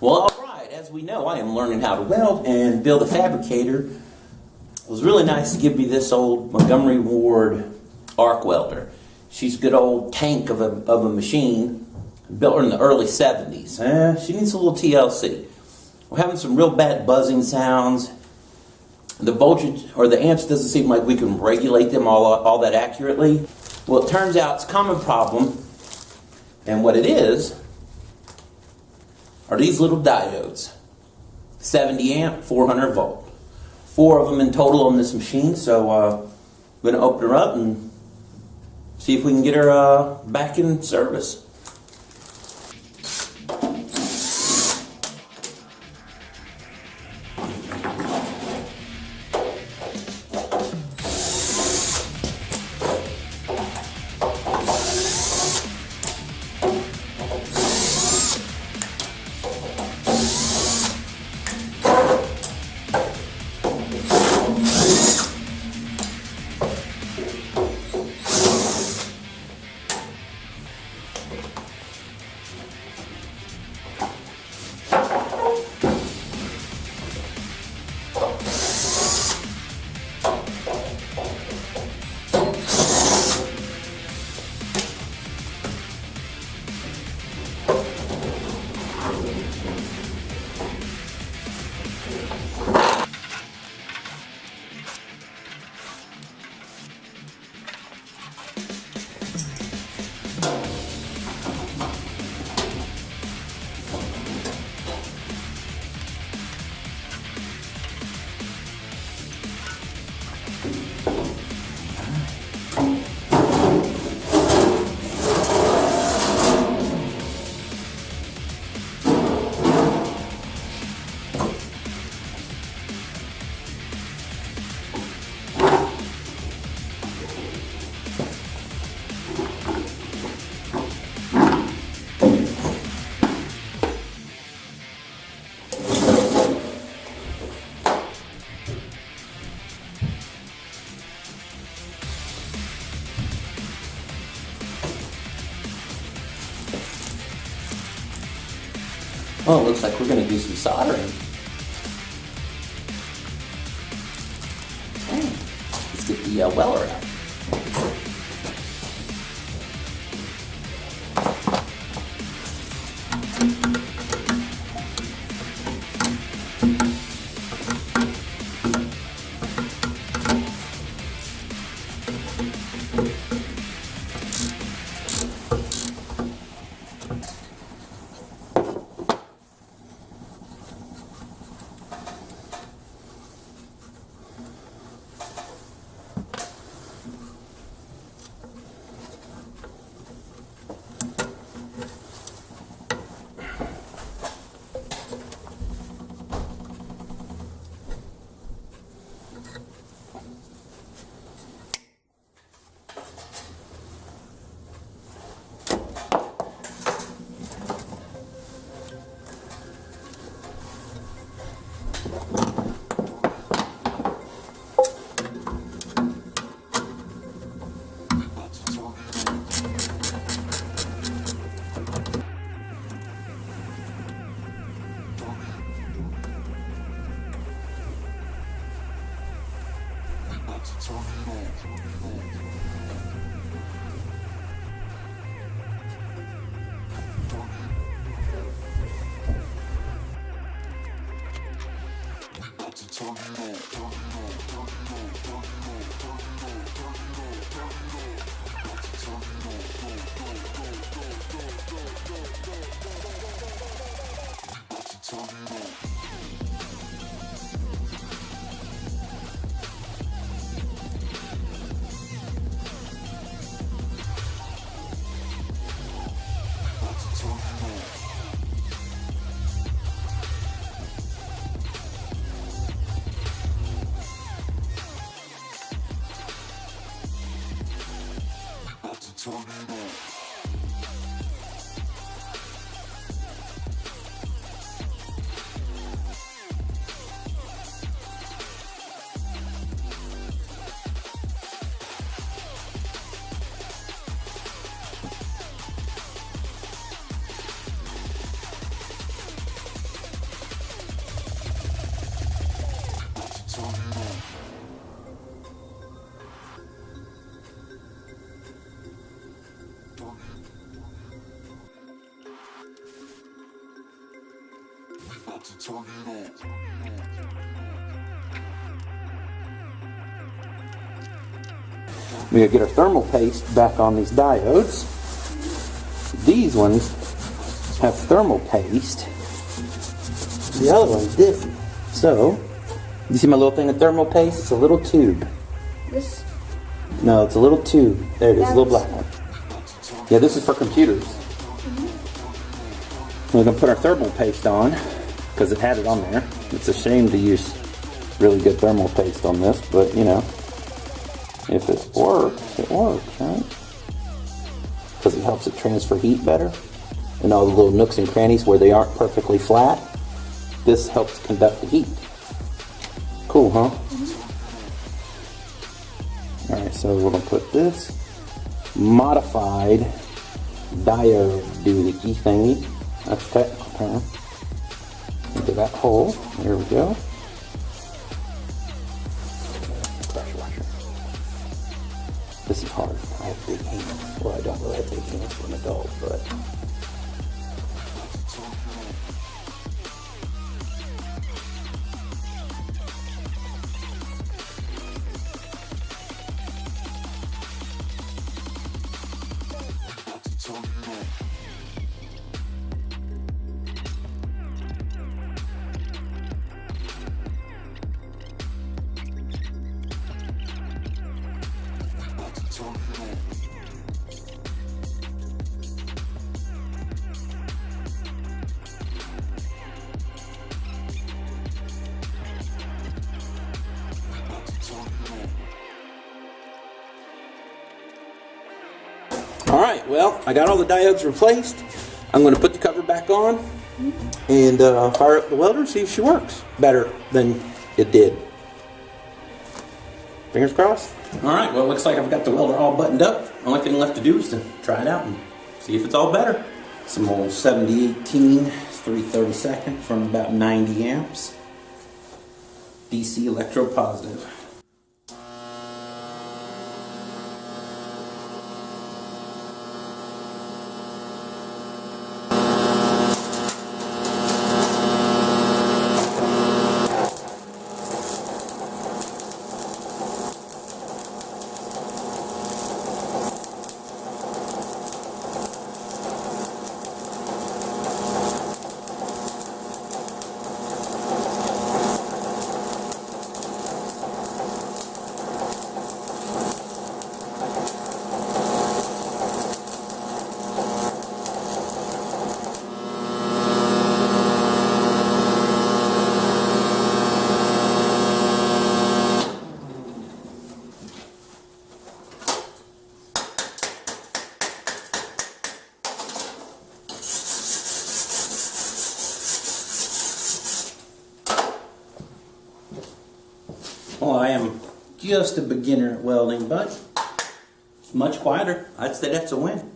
Well, alright, as we know, I am learning how to weld and build a fabricator. It was really nice to give me this old Montgomery Ward Arc Welder. She's a good old tank of a machine, built her in the early 70s. She needs a little TLC. We're having some real bad buzzing sounds. The voltage, or the amps, doesn't seem like we can regulate them all that accurately. Well, it turns out it's a common problem, and what it is are these little diodes. 70 amp, 400 volt. 4 of them in total on this machine, so I'm going to open her up and see if we can get her back in service. Oh, it looks like we're going to do some soldering. Okay, let's get the welder out. We gotta get our thermal paste back on these diodes. These ones have thermal paste. The other one's different. So, you see my little thing of thermal paste? It's a little tube. This? No, it's a little tube. There it is, a little black one. Yeah, this is for computers. We're gonna put our thermal paste on because it had it on there. It's a shame to use really good thermal paste on this, but you know, if it works, right? Because it helps it transfer heat better. And all the little nooks and crannies where they aren't perfectly flat, this helps conduct the heat. Cool, huh? Alright, so we're going to put this modified diode doohickey thingy, that's the technical term, into that hole. There we go. Pressure washer. This is hard. I have big hands. Well, I don't really have big hands for an adult, but... Alright, well, I got all the diodes replaced. I'm going to put the cover back on and fire up the welder and see if she works better than it did. Fingers crossed. Alright, well, it looks like I've got the welder all buttoned up. Only thing left to do is to try it out and see if it's all better. Some old 7018 332nd from about 90 amps. DC electropositive. Well, I am just a beginner at welding, but it's much quieter. I'd say that's a win.